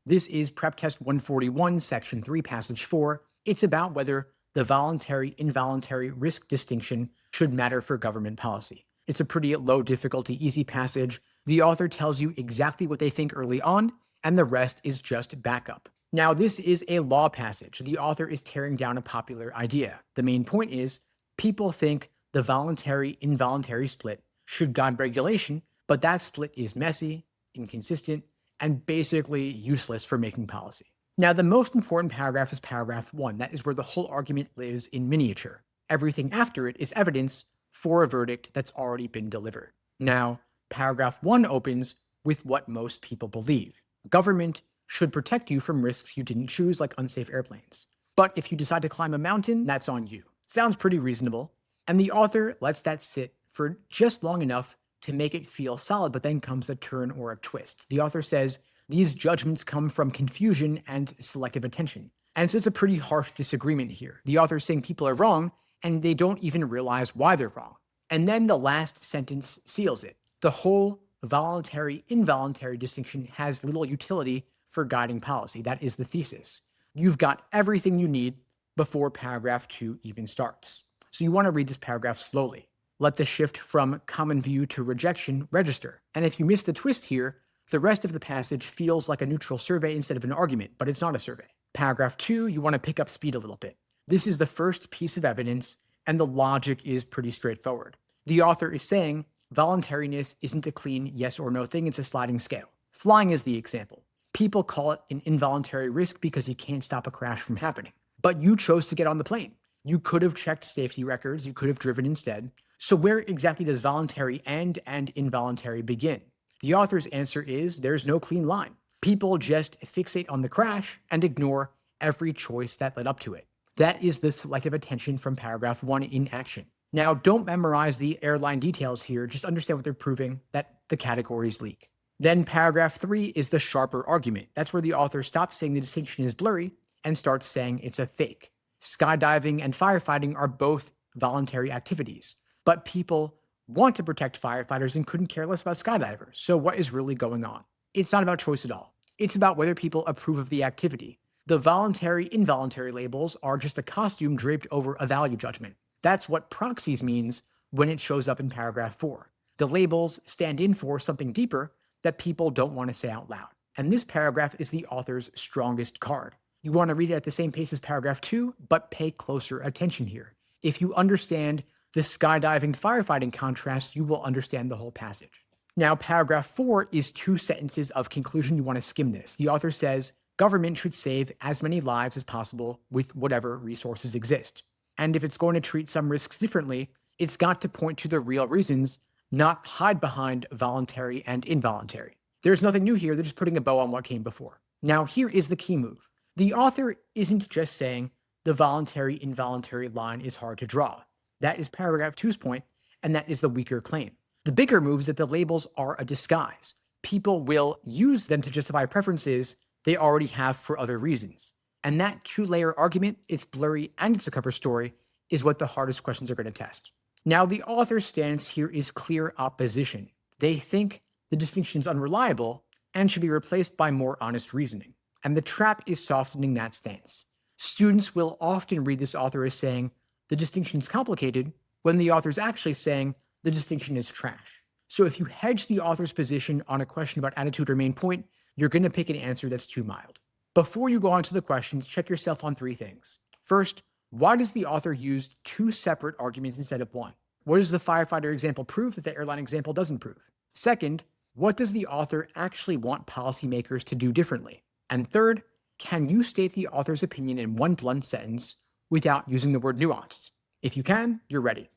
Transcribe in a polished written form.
This is PrepTest 141, Section 3, Passage 4. It's about whether the voluntary-involuntary risk distinction should matter for government policy. It's a pretty low difficulty, easy passage. The author tells you exactly what they think early on, and the rest is just backup. Now, this is a law passage. The author is tearing down a popular idea. The main point is people think the voluntary-involuntary split should guide regulation, but that split is messy, inconsistent, and basically useless for making policy. Now, the most important paragraph is paragraph 1. That is where the whole argument lives in miniature. Everything after it is evidence for a verdict that's already been delivered. Now, paragraph 1 opens with what most people believe. Government should protect you from risks you didn't choose, like unsafe airplanes. But if you decide to climb a mountain, that's on you. Sounds pretty reasonable. And the author lets that sit for just long enough to make it feel solid, but then comes a turn or a twist. The author says these judgments come from confusion and selective attention. And so it's a pretty harsh disagreement here. The author is saying people are wrong, and they don't even realize why they're wrong. And then the last sentence seals it. The whole voluntary-involuntary distinction has little utility for guiding policy. That is the thesis. You've got everything you need before paragraph 2 even starts. So you want to read this paragraph slowly. Let the shift from common view to rejection register. And if you miss the twist here, the rest of the passage feels like a neutral survey instead of an argument, but it's not a survey. Paragraph 2, you want to pick up speed a little bit. This is the first piece of evidence, and the logic is pretty straightforward. The author is saying voluntariness isn't a clean yes or no thing, it's a sliding scale. Flying is the example. People call it an involuntary risk because you can't stop a crash from happening. But you chose to get on the plane. You could have checked safety records, you could have driven instead. So where exactly does voluntary and involuntary begin? The author's answer is there's no clean line. People just fixate on the crash and ignore every choice that led up to it. That is the selective attention from paragraph 1 in action. Now, don't memorize the airline details here, just understand what they're proving, that the categories leak. Then paragraph 3 is the sharper argument. That's where the author stops saying the distinction is blurry and starts saying it's a fake. Skydiving and firefighting are both voluntary activities, but people want to protect firefighters and couldn't care less about skydivers. So what is really going on? It's not about choice at all. It's about whether people approve of the activity. The voluntary-involuntary labels are just a costume draped over a value judgment. That's what proxies means when it shows up in paragraph 4. The labels stand in for something deeper that people don't want to say out loud. And this paragraph is the author's strongest card. You want to read it at the same pace as paragraph 2, but pay closer attention here. If you understand the skydiving firefighting contrast, you will understand the whole passage. Now, paragraph 4 is 2 sentences of conclusion. You want to skim this. The author says, government should save as many lives as possible with whatever resources exist. And if it's going to treat some risks differently, it's got to point to the real reasons, not hide behind voluntary and involuntary. There's nothing new here. They're just putting a bow on what came before. Now, here is the key move. The author isn't just saying the voluntary-involuntary line is hard to draw. That is paragraph 2's point, and that is the weaker claim. The bigger move is that the labels are a disguise. People will use them to justify preferences they already have for other reasons. And that 2-layer argument, it's blurry and it's a cover story, is what the hardest questions are going to test. Now, the author's stance here is clear opposition. They think the distinction is unreliable and should be replaced by more honest reasoning. And the trap is softening that stance. Students will often read this author as saying the distinction is complicated when the author is actually saying the distinction is trash. So if you hedge the author's position on a question about attitude or main point, you're going to pick an answer that's too mild. Before you go on to the questions, check yourself on 3 things. First, why does the author use 2 separate arguments instead of 1? What does the firefighter example prove that the airline example doesn't prove? Second, what does the author actually want policymakers to do differently? And third, can you state the author's opinion in one blunt sentence without using the word nuanced? If you can, you're ready.